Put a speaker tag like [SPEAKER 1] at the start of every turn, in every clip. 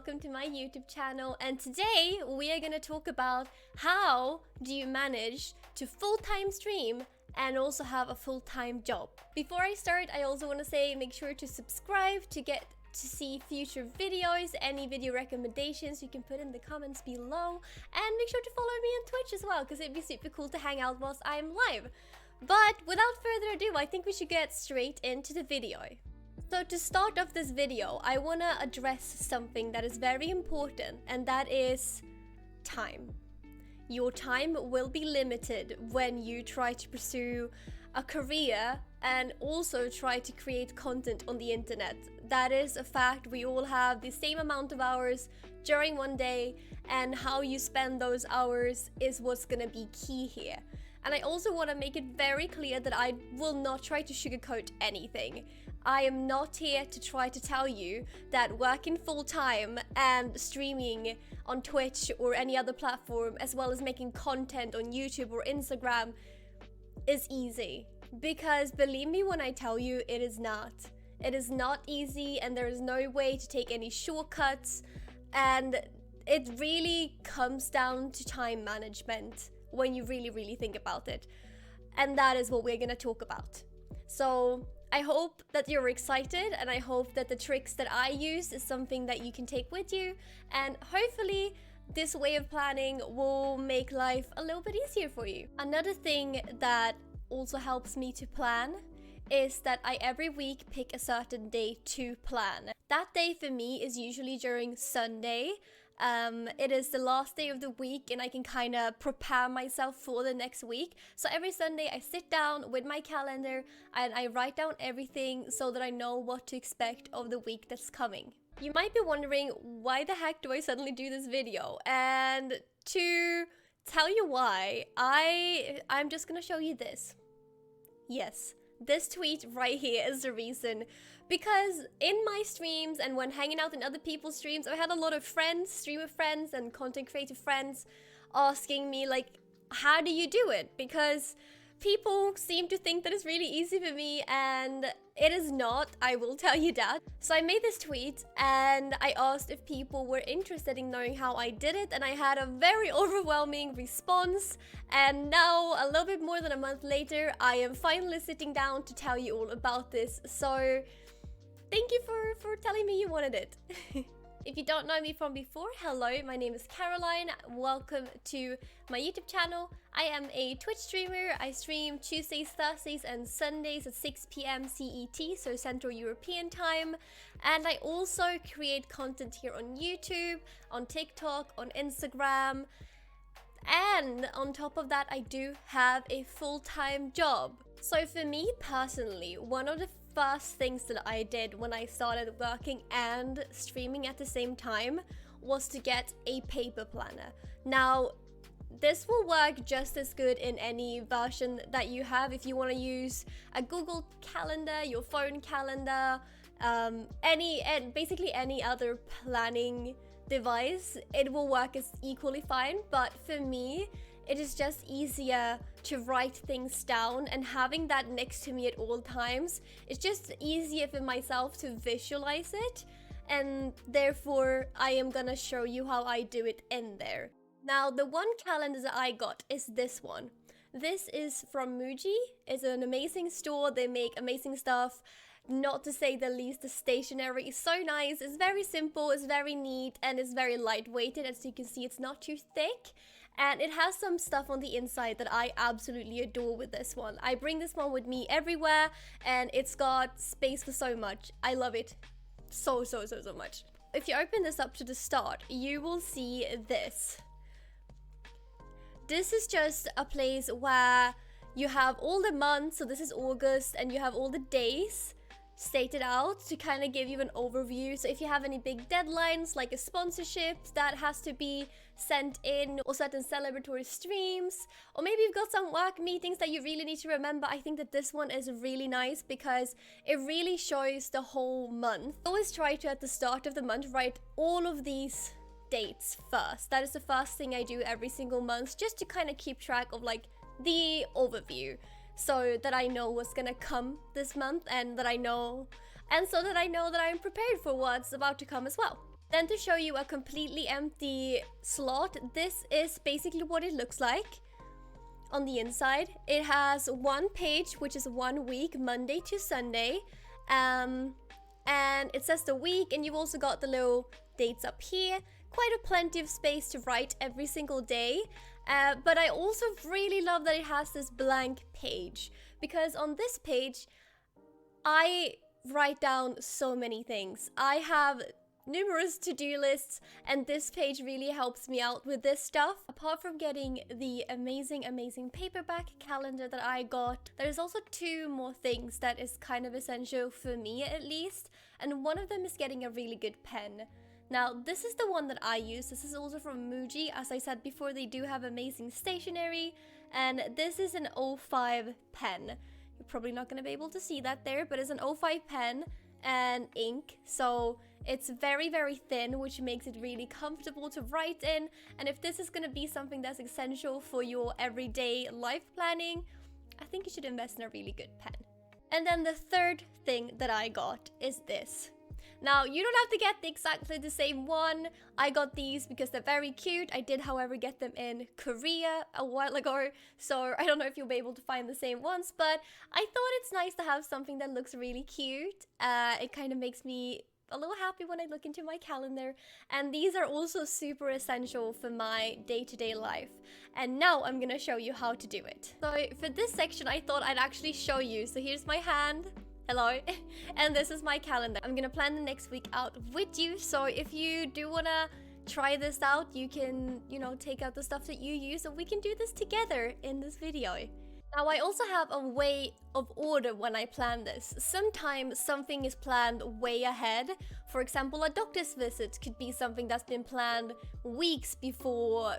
[SPEAKER 1] welcome to my YouTube channel, and today we are going to talk about how do you manage to full-time stream and also have a full-time job. Before I start, I also want to say make sure to subscribe to get to see future videos. Any video recommendations you can put in the comments below, and make sure to follow me on Twitch as well, because it'd be super cool to hang out whilst I'm live. But without further ado, I think we should get straight into the video. So to start off this video, I want to address something that is very important, and that is time. Your time will be limited when you try to pursue a career and also try to create content on the internet. That is a fact. We all have the same amount of hours during one day, and how you spend those hours is what's gonna be key here. And I also want to make it very clear that I will not try to sugarcoat anything. I am not here to try to tell you that working full-time and streaming on Twitch or any other platform, as well as making content on YouTube or Instagram, is easy. Because believe me when I tell you, it is not. It is not easy, and there is no way to take any shortcuts, and it really comes down to time management when you really think about it. And that is what we're gonna talk about. So I hope that you're excited, and I hope that the tricks that I use is something that you can take with you, and hopefully this way of planning will make life a little bit easier for you. Another thing that also helps me to plan is that I every week pick a certain day to plan. That day for me is usually during Sunday. It is the last day of the week, and I can kind of prepare myself for the next week. So every Sunday I sit down with my calendar and I write down everything so that I know what to expect of the week that's coming. You might be wondering, why the heck do I suddenly do this video? And to tell you why, I'm just gonna show you this. Yes. This tweet right here is the reason, because in my streams and when hanging out in other people's streams, I've had a lot of friends, streamer friends and content creator friends asking me like, how do you do it? Because people seem to think that it's really easy for me, and it is not, I will tell you that. So I made this tweet and I asked if people were interested in knowing how I did it, and I had a very overwhelming response. And now, a little bit more than a month later, I am finally sitting down to tell you all about this. So thank you for telling me you wanted it. If you don't know me from before, hello, my name is Caroline. Welcome to my YouTube channel. I am a Twitch streamer. I stream Tuesdays, Thursdays and Sundays at 6 PM CET, so Central European time. And I also create content here on YouTube, on TikTok, on Instagram. And on top of that, I do have a full-time job. So for me personally, one of the first things that I did when I started working and streaming at the same time was to get a paper planner. Now, this will work just as good in any version that you have. If you want to use a Google Calendar, your phone calendar, basically any other planning device, it will work as equally fine. But for me, it is just easier to write things down, and having that next to me at all times, it's just easier for myself to visualize it, and therefore I am gonna show you how I do it in there. Now, the one calendar that I got is this one. This is from Muji. It's an amazing store. They make amazing stuff. Not to say the least, the stationery is so nice. It's very simple, it's very neat, and it's very lightweighted. As you can see, it's not too thick. And it has some stuff on the inside that I absolutely adore with this one. I bring this one with me everywhere, and it's got space for so much. I love it so much. If you open this up to the start, you will see this. This is just a place where you have all the months, so this is August, and you have all the days stated out to kind of give you an overview. So if you have any big deadlines, like a sponsorship that has to be sent in, or certain celebratory streams, or maybe you've got some work meetings that you really need to remember, I think that this one is really nice because it really shows the whole month. I always try to, at the start of the month, write all of these dates first. That is the first thing I do every single month, just to kind of keep track of like the overview, so that I know what's gonna come this month, and so that I know that I'm prepared for what's about to come as well. Then to show you a completely empty slot, this is basically what it looks like on the inside. It has one page, which is 1 week, Monday to Sunday. And it says the week, and you've also got the little dates up here. Quite a plenty of space to write every single day. But I also really love that it has this blank page, because on this page, I write down so many things. I have numerous to-do lists, and this page really helps me out with this stuff. Apart from getting the amazing paperback calendar that I got, there's also 2 more things that is kind of essential for me, at least, and one of them is getting a really good pen. Now, this is the one that I use. This is also from Muji. As I said before, they do have amazing stationery, and this is an 05 pen. You're probably not going to be able to see that there, but it's an 05 pen and ink, so it's very thin, which makes it really comfortable to write in. And if this is going to be something that's essential for your everyday life planning, I think you should invest in a really good pen. And then the third thing that I got is this. Now, you don't have to get exactly the same one. I got these because they're very cute. I did, however, get them in Korea a while ago, so I don't know if you'll be able to find the same ones, but I thought it's nice to have something that looks really cute. It kind of makes me a little happy when I look into my calendar, and these are also super essential for my day-to-day life. And now I'm gonna show you how to do it. So for this section, I thought I'd actually show you. So here's my hand. Hello. And this is my calendar. I'm gonna plan the next week out with you, so if you do wanna try this out, you can, take out the stuff that you use, and we can do this together in this video. Now, I also have a way of order when I plan this. Sometimes something is planned way ahead. For example, a doctor's visit could be something that's been planned weeks before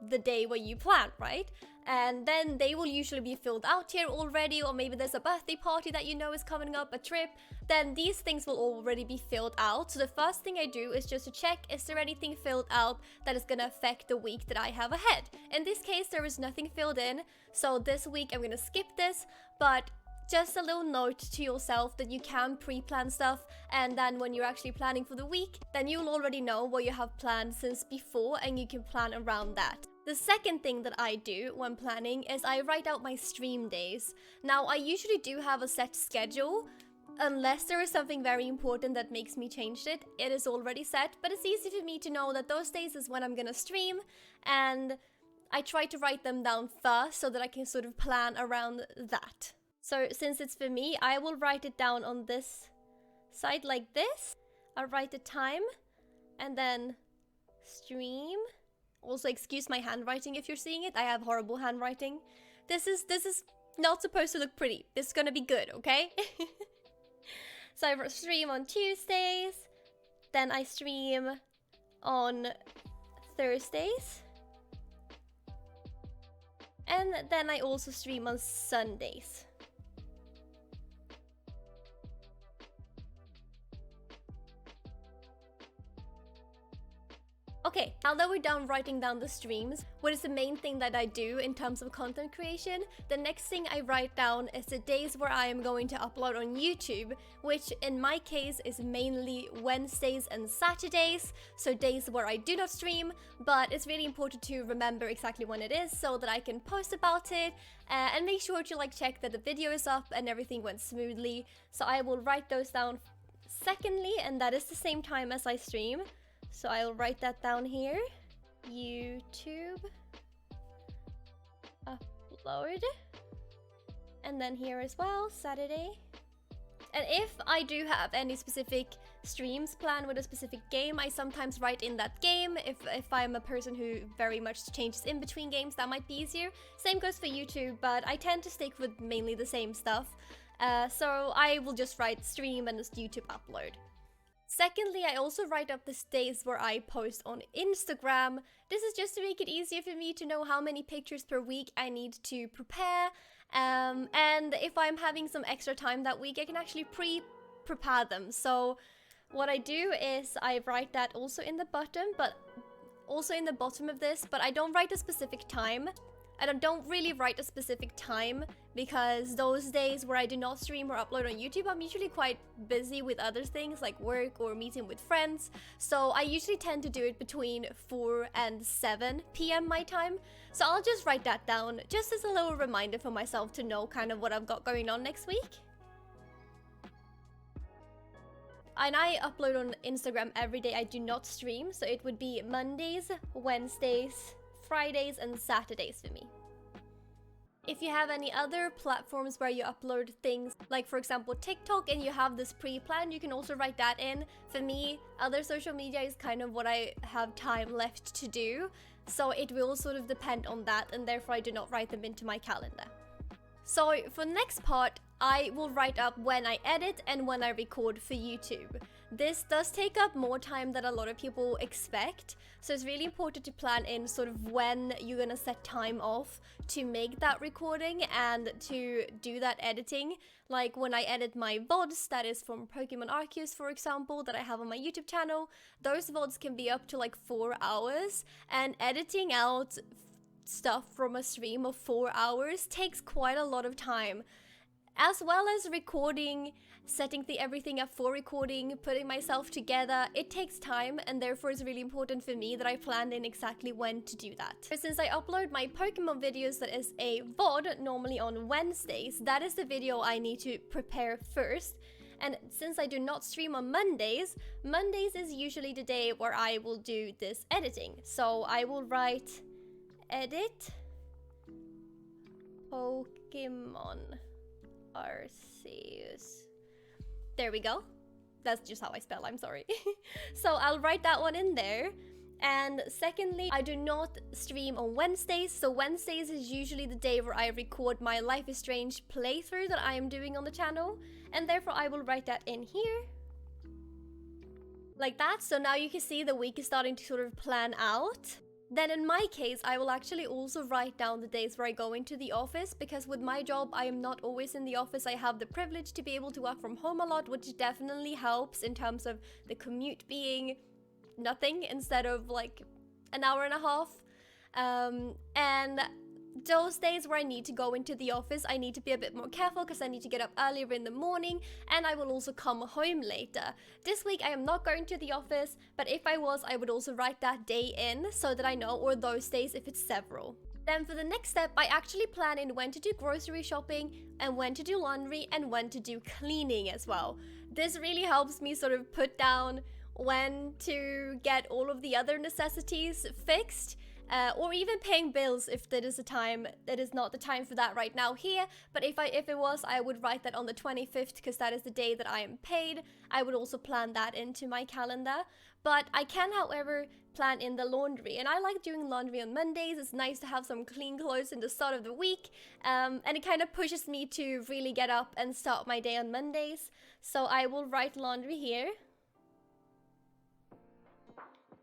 [SPEAKER 1] the day where you plan, right? And then they will usually be filled out here already, or maybe there's a birthday party that you know is coming up, a trip, then these things will already be filled out. So the first thing I do is just to check, is there anything filled out that is gonna affect the week that I have ahead? In this case, there is nothing filled in, so this week I'm gonna skip this, but just a little note to yourself that you can pre-plan stuff, and then when you're actually planning for the week, then you'll already know what you have planned since before, and you can plan around that. The second thing that I do when planning is I write out my stream days. Now, I usually do have a set schedule, unless there is something very important that makes me change it. It is already set, but it's easy for me to know that those days is when I'm gonna stream, and I try to write them down first so that I can sort of plan around that. So since it's for me, I will write it down on this side like this. I'll write the time and then stream. Also, excuse my handwriting if you're seeing it. I have horrible handwriting. This is not supposed to look pretty. This is gonna be good, okay? So I stream on Tuesdays, then I stream on Thursdays, and then I also stream on Sundays. Okay, now that we're done writing down the streams, what is the main thing that I do in terms of content creation? The next thing I write down is the days where I am going to upload on YouTube, which in my case is mainly Wednesdays and Saturdays, so days where I do not stream, but it's really important to remember exactly when it is so that I can post about it, and make sure to check that the video is up and everything went smoothly. So I will write those down secondly, and that is the same time as I stream. So I'll write that down here. YouTube upload. And then here as well, Saturday. And if I do have any specific streams planned with a specific game, I sometimes write in that game. If I'm a person who very much changes in between games, that might be easier. Same goes for YouTube, but I tend to stick with mainly the same stuff. So I will just write stream and just YouTube upload. Secondly, I also write up the days where I post on Instagram. This is just to make it easier for me to know how many pictures per week I need to prepare. And if I'm having some extra time that week, I can actually prepare them. So what I do is I write that also in the bottom, but also in the bottom of this, but I don't write a specific time. And I don't really write a specific time because those days where I do not stream or upload on YouTube, I'm usually quite busy with other things like work or meeting with friends. So I usually tend to do it between 4 and 7 p.m. my time. So I'll just write that down just as a little reminder for myself to know kind of what I've got going on next week. And I upload on Instagram every day. I do not stream, so it would be Mondays, Wednesdays, Fridays, and Saturdays for me. If you have any other platforms where you upload things, like for example TikTok, and you have this pre-planned, you can also write that in. For me, other social media is kind of what I have time left to do, so it will sort of depend on that, and therefore I do not write them into my calendar. So for the next part, I will write up when I edit and when I record for YouTube. This does take up more time than a lot of people expect, so it's really important to plan in sort of when you're gonna set time off to make that recording and to do that editing. Like when I edit my VODs, that is from Pokémon Arceus for example, that I have on my YouTube channel, those VODs can be up to like 4 hours, and editing out stuff from a stream of 4 hours takes quite a lot of time, as well as recording, setting everything up for recording, putting myself together. It takes time, and therefore it's really important for me that I plan in exactly when to do that. Since I upload my Pokemon videos, that is a VOD, normally on Wednesdays, that is the video I need to prepare first. And since I do not stream on Mondays, Mondays is usually the day where I will do this editing. So I will write edit Pokémon Arceus. There we go. That's just how I spell, I'm sorry. So I'll write that one in there. And secondly, I do not stream on Wednesdays, so Wednesdays is usually the day where I record my Life is Strange playthrough that I am doing on the channel, and therefore I will write that in here. Like that, so now you can see the week is starting to sort of plan out. Then in my case, I will actually also write down the days where I go into the office, because with my job, I am not always in the office. I have the privilege to be able to work from home a lot, which definitely helps in terms of the commute being nothing instead of like an hour and a half. And those days where I need to go into the office, I need to be a bit more careful because I need to get up earlier in the morning, and I will also come home later. This week I am not going to the office, but if I was, I would also write that day in so that I know, or those days if it's several. Then for the next step, I actually plan in when to do grocery shopping and when to do laundry and when to do cleaning as well. This really helps me sort of put down when to get all of the other necessities fixed. Or even paying bills if there is a time that is not the time for that right now here. But if it was, I would write that on the 25th because that is the day that I am paid. I would also plan that into my calendar. But I can, however, plan in the laundry. And I like doing laundry on Mondays. It's nice to have some clean clothes in the start of the week. And it kind of pushes me to really get up and start my day on Mondays. So I will write laundry here.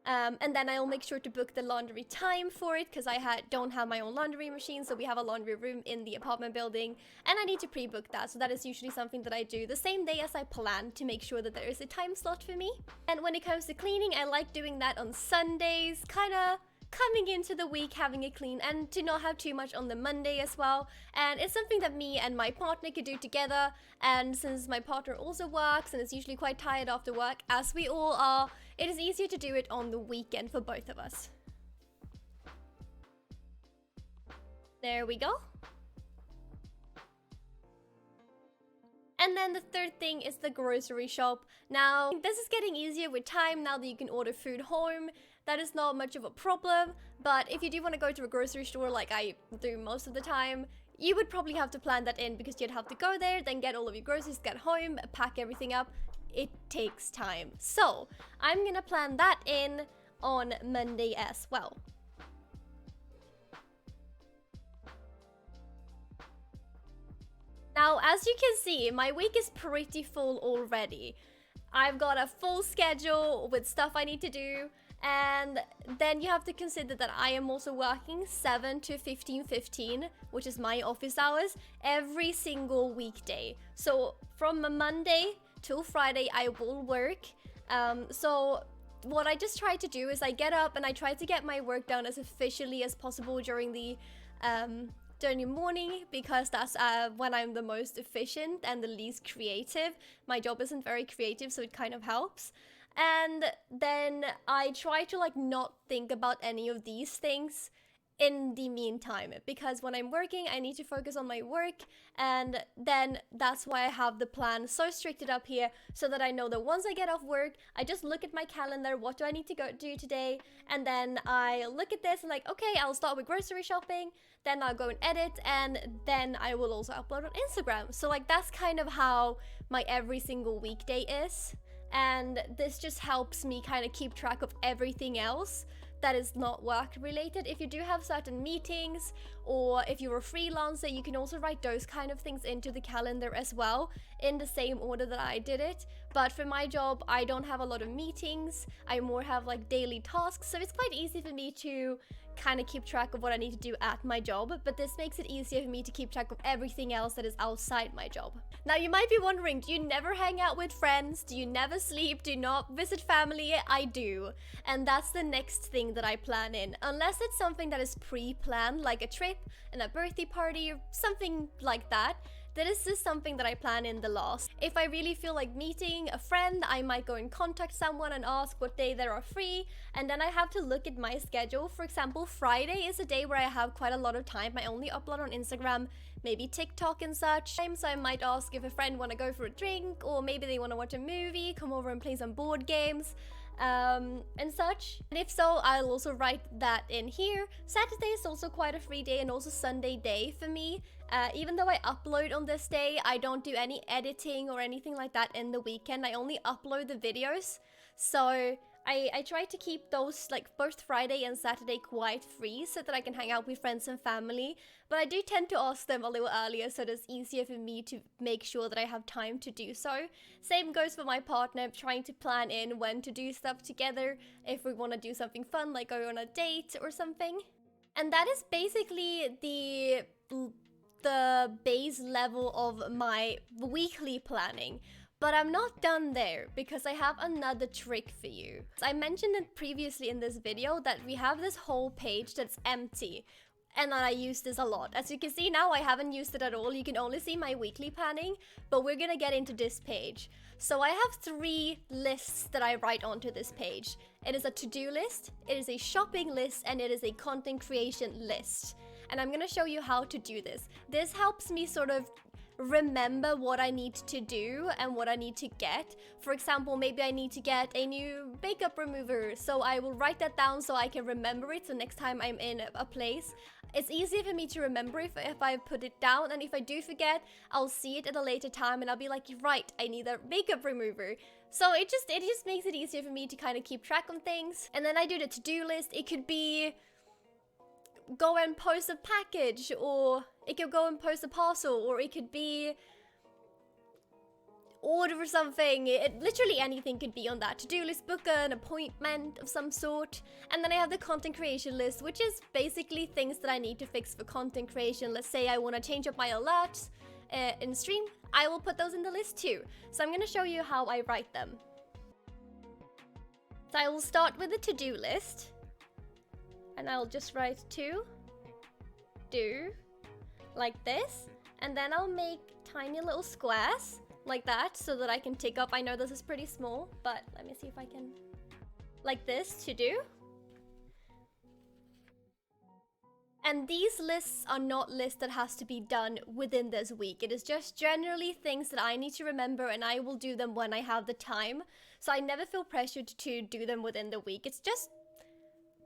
[SPEAKER 1] And then I'll make sure to book the laundry time for it because I don't have my own laundry machine, so we have a laundry room in the apartment building, and I need to pre-book that, so that is usually something that I do the same day as I plan to make sure that there is a time slot for me. And when it comes to cleaning, I like doing that on Sundays, kind of coming into the week having a clean, and to not have too much on the Monday as well. And it's something that me and my partner could do together, and since my partner also works and is usually quite tired after work, as we all are, it is easier to do it on the weekend for both of us. There we go. And then the third thing is the grocery shop. Now, this is getting easier with time now that you can order food home. That is not much of a problem, but if you do want to go to a grocery store like I do most of the time, you would probably have to plan that in because you'd have to go there, then get all of your groceries, get home, pack everything up. It takes time. So, I'm gonna plan that in on Monday as well. Now, as you can see, my week is pretty full already. I've got a full schedule with stuff I need to do, and then you have to consider that I am also working 7 to 15:15, which is my office hours, every single weekday. So from a Monday till Friday, I will work. So what I just try to do is I get up and I try to get my work done as efficiently as possible during the during the morning, because that's when I'm the most efficient and the least creative. My job isn't very creative, so it kind of helps. And then I try to like not think about any of these things in the meantime, because when I'm working I need to focus on my work, and then that's why I have the plan so stricted up here, so that I know that once I get off work I just look at my calendar, what do I need to go do today, and then I look at this and like, okay, I'll start with grocery shopping, then I'll go and edit, and then I will also upload on Instagram. So like that's kind of how my every single weekday is, and this just helps me kind of keep track of everything else that is not work related. If you do have certain meetings, or if you're a freelancer, you can also write those kind of things into the calendar as well, in the same order that I did it. But for my job, I don't have a lot of meetings, I more have like daily tasks, so it's quite easy for me to kind of keep track of what I need to do at my job, but this makes it easier for me to keep track of everything else that is outside my job. Now you might be wondering, do you never hang out with friends? Do you never sleep? Do you not visit family? I do. And that's the next thing that I plan in. Unless it's something that is pre-planned, like a trip and a birthday party or something like that, this is something that I plan in the last. If I really feel like meeting a friend, I might go and contact someone and ask what day they are free, and then I have to look at my schedule. For example, Friday is a day where I have quite a lot of time. I only upload on Instagram, maybe TikTok and such. So I might ask if a friend want to go for a drink, or maybe they want to watch a movie, come over and play some board games, and such. And if so, I'll also write that in here. Saturday is also quite a free day, and also Sunday day for me. Even though I upload on this day, I don't do any editing or anything like that in the weekend. I only upload the videos. So I try to keep those, like both Friday and Saturday, quite free, so that I can hang out with friends and family. But I do tend to ask them a little earlier, so it's easier for me to make sure that I have time to do so. Same goes for my partner, trying to plan in when to do stuff together, if we want to do something fun, like go on a date or something. And that is basically the base level of my weekly planning. But I'm not done there, because I have another trick for you. I mentioned it previously in this video that we have this whole page that's empty, and I use this a lot. As you can see now, I haven't used it at all. You can only see my weekly planning, but we're gonna get into this page. So I have 3 lists that I write onto this page. It is a to-do list, it is a shopping list, and it is a content creation list. And I'm gonna show you how to do this. This helps me sort of remember what I need to do and what I need to get. For example, maybe I need to get a new makeup remover, so I will write that down so I can remember it, so next time I'm in a place, it's easier for me to remember if I put it down. And if I do forget, I'll see it at a later time and I'll be like, right, I need a makeup remover. So it just makes it easier for me to kind of keep track on things. And then I do the to-do list. It could be go and post a package, or it could go and post a parcel, or it could be order something. Literally anything could be on that to-do list. Book an appointment of some sort. And then I have the content creation list, which is basically things that I need to fix for content creation. Let's say I want to change up my alerts in stream, I will put those in the list too. So I'm going to show you how I write them. So I will start with the to-do list, and I'll just write to do like this, and then I'll make tiny little squares like that so that I can tick up. I know this is pretty small, but let me see if I can, like this, to do. And these lists are not lists that has to be done within this week. It is just generally things that I need to remember, and I will do them when I have the time. So I never feel pressured to do them within the week. It's just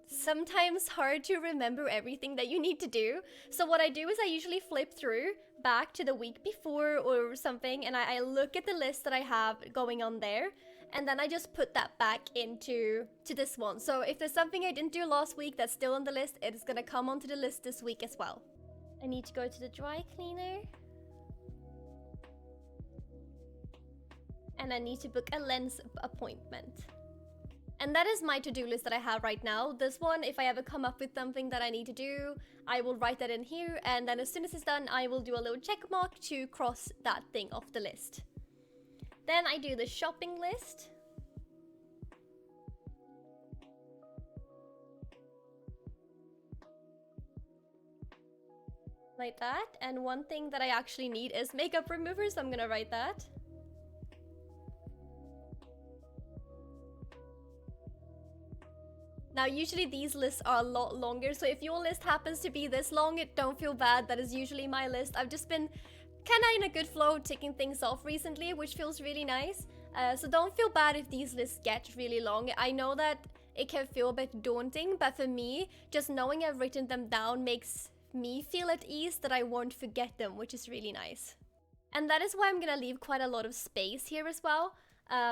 [SPEAKER 1] sometimes hard to remember everything that you need to do. So what I do is I usually flip through back to the week before or something, and I look at the list that I have going on there, and then I just put that back into this one. So if there's something I didn't do last week that's still on the list, it is gonna come onto the list this week as well. I need to go to the dry cleaner, and I need to book a lens appointment. And that is my to-do list that I have right now. This one, if I ever come up with something that I need to do, I will write that in here, and then as soon as it's done, I will do a little check mark to cross that thing off the list. Then I do the shopping list. like that. And one thing that I actually need is makeup remover, so I'm gonna write that. Now, usually these lists are a lot longer, so if your list happens to be this long, don't feel bad. That is usually my list. I've just been kind of in a good flow ticking things off recently, which feels really nice. So don't feel bad if these lists get really long. I know that it can feel a bit daunting, but for me, just knowing I've written them down makes me feel at ease that I won't forget them, which is really nice. And that is why I'm gonna leave quite a lot of space here as well,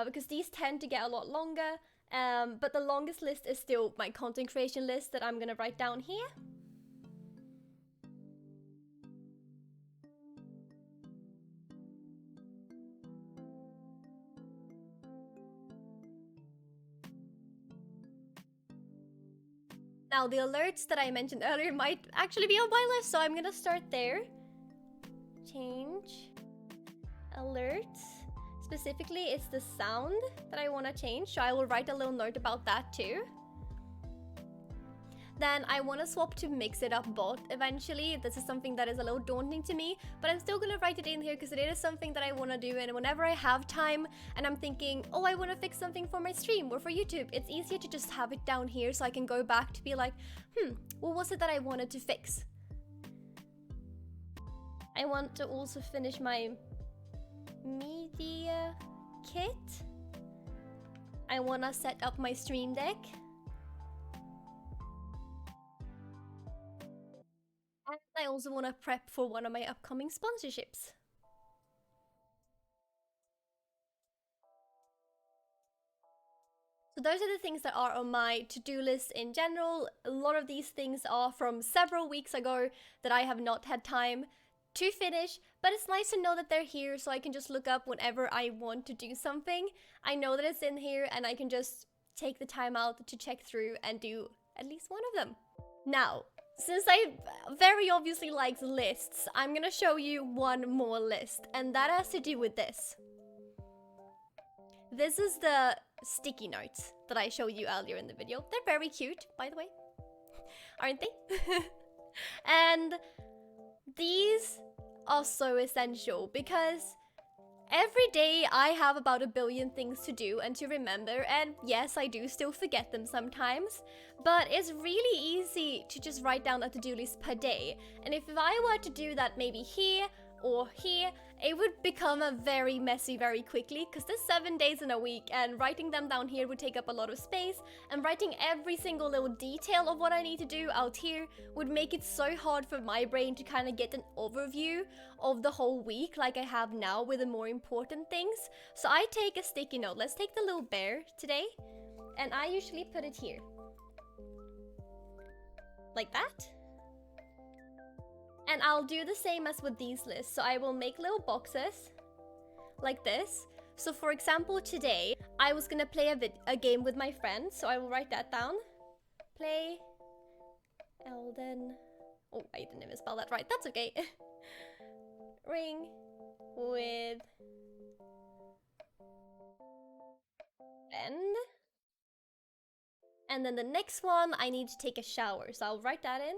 [SPEAKER 1] because these tend to get a lot longer. But the longest list is still my content creation list that I'm gonna write down here. Now, the alerts that I mentioned earlier might actually be on my list, so I'm gonna start there. Change alerts. Specifically, it's the sound that I want to change, so I will write a little note about that too. Then I want to swap to mix it up bot eventually. This is something that is a little daunting to me, but I'm still going to write it in here because it is something that I want to do. And whenever I have time and I'm thinking, oh, I want to fix something for my stream or for YouTube, it's easier to just have it down here so I can go back to be like, what was it that I wanted to fix? I want to also finish my media kit. I want to set up my stream deck. And I also want to prep for one of my upcoming sponsorships. So those are the things that are on my to-do list in general. A lot of these things are from several weeks ago that I have not had time to finish, but it's nice to know that they're here so I can just look up whenever I want to do something. I know that it's in here and I can just take the time out to check through and do at least one of them. Now, since I very obviously like lists, I'm gonna show you one more list, and that has to do with this. This is the sticky notes that I showed you earlier in the video. They're very cute, by the way, aren't they? And these are so essential because every day I have about 1 billion things to do and to remember, and yes, I do still forget them sometimes, but it's really easy to just write down a to-do list per day. And if I were to do that maybe here or here, it would become a very messy very quickly because there's 7 days in a week and writing them down here would take up a lot of space, and writing every single little detail of what I need to do out here would make it so hard for my brain to kind of get an overview of the whole week like I have now with the more important things. So I take a sticky note. Let's take the little bear today, and I usually put it here. Like that. And I'll do the same as with these lists. So I will make little boxes like this. So for example, today I was gonna play a game with my friends. So I will write that down. Play Elden. Oh, I didn't even spell that right. That's okay. Ring with friend. And then the next one, I need to take a shower. So I'll write that in.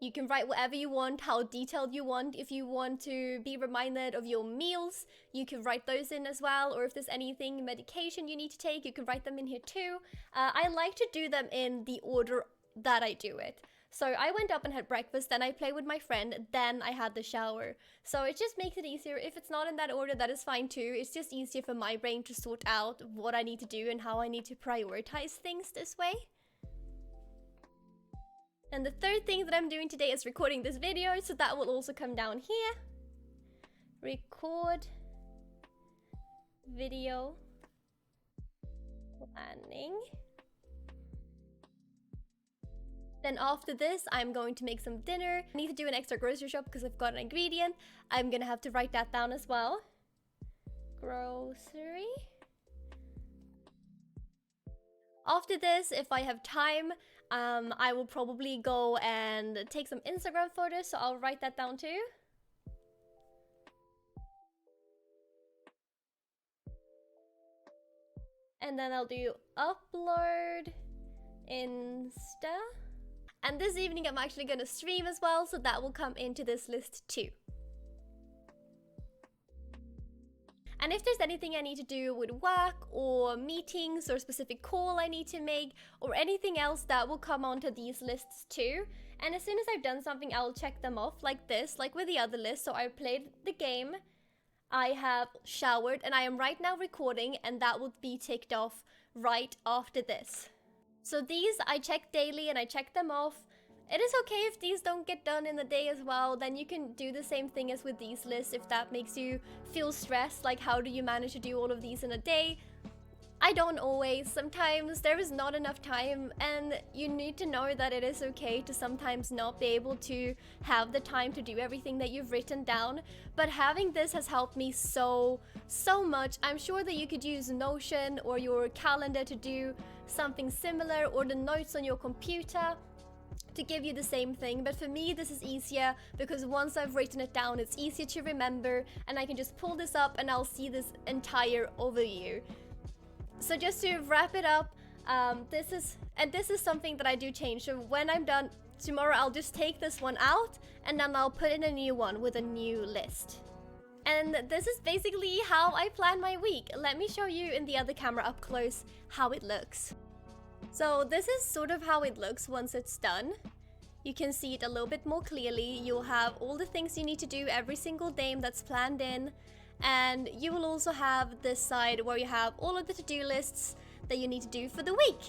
[SPEAKER 1] You can write whatever you want, how detailed you want. If you want to be reminded of your meals, you can write those in as well. Or if there's anything, medication you need to take, you can write them in here too. I like to do them in the order that I do it. So I went up and had breakfast, then I played with my friend, then I had the shower. So it just makes it easier. If it's not in that order, that is fine too. It's just easier for my brain to sort out what I need to do and how I need to prioritize things this way. And the third thing that I'm doing today is recording this video, so that will also come down here. Record video planning. Then after this, I'm going to make some dinner. I need to do an extra grocery shop because I've got an ingredient. I'm gonna have to write that down as well. Grocery. After this, if I have time, I will probably go and take some Instagram photos, so I'll write that down too. And then I'll do upload Insta. And this evening I'm actually gonna stream as well, so that will come into this list too. And if there's anything I need to do with work or meetings or a specific call I need to make or anything else, that will come onto these lists too. And as soon as I've done something, I'll check them off like this, like with the other list. So I played the game, I have showered, and I am right now recording, and that will be ticked off right after this. So these I check daily and I check them off. It is okay if these don't get done in the day as well, then you can do the same thing as with these lists if that makes you feel stressed, like how do you manage to do all of these in a day? I don't always. Sometimes there is not enough time, and you need to know that it is okay to sometimes not be able to have the time to do everything that you've written down. But having this has helped me so much. I'm sure that you could use Notion or your calendar to do something similar, or the notes on your computer to give you the same thing. But for me, this is easier because once I've written it down, it's easier to remember, and I can just pull this up and I'll see this entire overview. So just to wrap it up, this is something that I do change. So when I'm done tomorrow, I'll just take this one out and then I'll put in a new one with a new list. And this is basically how I plan my week. Let me show you in the other camera up close how it looks. So this is sort of how it looks once it's done. You can see it a little bit more clearly. You'll have all the things you need to do every single day that's planned in. And you will also have this side where you have all of the to-do lists that you need to do for the week.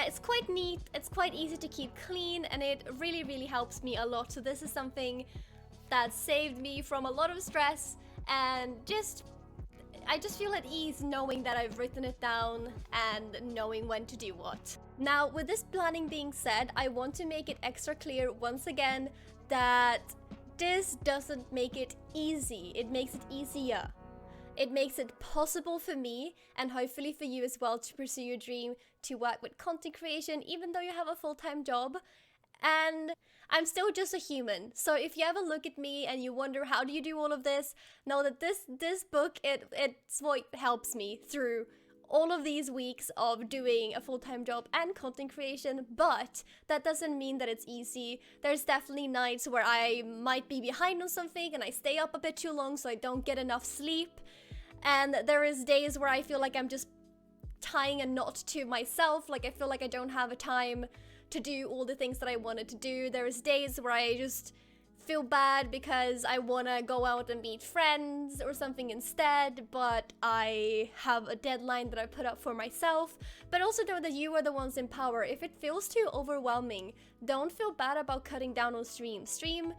[SPEAKER 1] It's quite neat, it's quite easy to keep clean, and it really helps me a lot. So this is something that saved me from a lot of stress, and I just feel at ease knowing that I've written it down and knowing when to do what. Now, with this planning being said, I want to make it extra clear once again that this doesn't make it easy, it makes it easier. It makes it possible for me, and hopefully for you as well, to pursue your dream, to work with content creation, even though you have a full-time job. And I'm still just a human. So if you ever look at me and you wonder how do you do all of this, know that this book, it's what helps me through all of these weeks of doing a full-time job and content creation. But that doesn't mean that it's easy. There's definitely nights where I might be behind on something and I stay up a bit too long so I don't get enough sleep. And there is days where I feel like I'm just tying a knot to myself, like I feel like I don't have a time to do all the things that I wanted to do. There's days where I just feel bad because I want to go out and meet friends or something instead, but I have a deadline that I put up for myself. But also know that you are the ones in power. If it feels too overwhelming, don't feel bad about cutting down on streams. Stream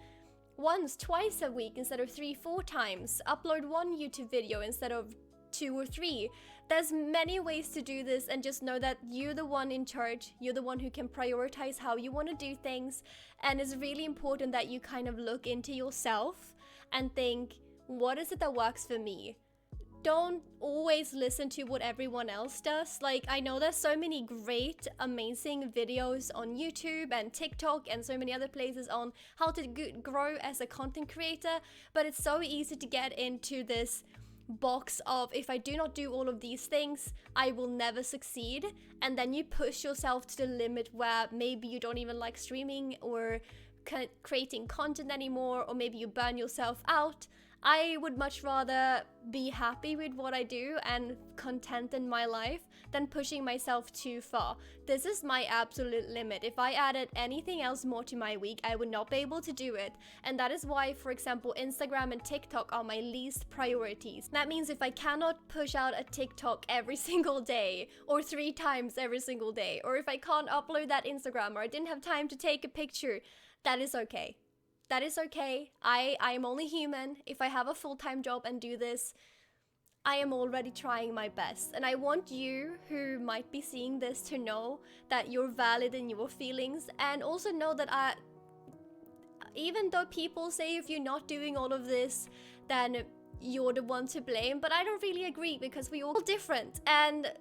[SPEAKER 1] once, twice a week instead of 3-4 times. Upload one YouTube video instead of 2 or 3. There's many ways to do this, and just know that you're the one in charge. You're the one who can prioritize how you want to do things, and it's really important that you kind of look into yourself and think, what is it that works for me? Don't always listen to what everyone else does. Like, I know there's so many great, amazing videos on YouTube and TikTok and so many other places on how to grow as a content creator, but it's so easy to get into this box of, if I do not do all of these things, I will never succeed. And then you push yourself to the limit where maybe you don't even like streaming or creating content anymore, or maybe you burn yourself out. I would much rather be happy with what I do and content in my life than pushing myself too far. This is my absolute limit. If I added anything else more to my week, I would not be able to do it. And that is why, for example, Instagram and TikTok are my least priorities. That means if I cannot push out a TikTok every single day, or 3 times every single day, or if I can't upload that Instagram, or I didn't have time to take a picture, that is okay. That is okay. I'm only human. If I have a full-time job and do this, I am already trying my best. And I want you who might be seeing this to know that you're valid in your feelings, and also know that even though people say if you're not doing all of this, then you're the one to blame, but I don't really agree, because we're all different, and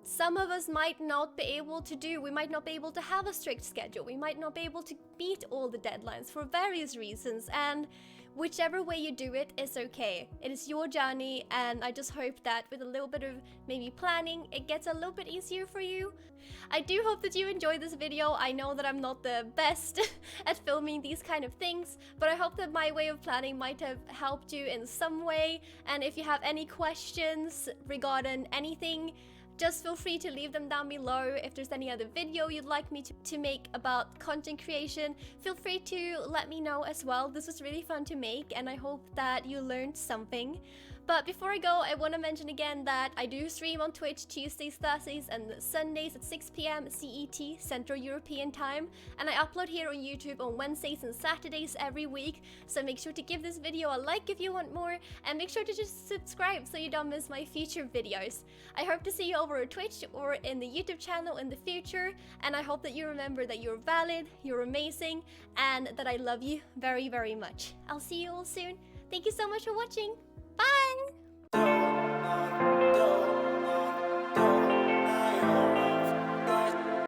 [SPEAKER 1] some of us might not be able to have a strict schedule. We might not be able to meet all the deadlines for various reasons, and Whichever way you do it is okay. It is your journey, and I just hope that with a little bit of maybe planning, it gets a little bit easier for you. I do hope that you enjoyed this video. I know that I'm not the best at filming these kind of things, but I hope that my way of planning might have helped you in some way. And if you have any questions regarding anything, just feel free to leave them down below. If there's any other video you'd like me to make about content creation, feel free to let me know as well. This was really fun to make, and I hope that you learned something. But before I go, I want to mention again that I do stream on Twitch Tuesdays, Thursdays, and Sundays at 6 p.m. CET, Central European Time. And I upload here on YouTube on Wednesdays and Saturdays every week. So make sure to give this video a like if you want more, and make sure to just subscribe so you don't miss my future videos. I hope to see you over on Twitch or in the YouTube channel in the future. And I hope that you remember that you're valid, you're amazing, and that I love you very, very much. I'll see you all soon. Thank you so much for watching.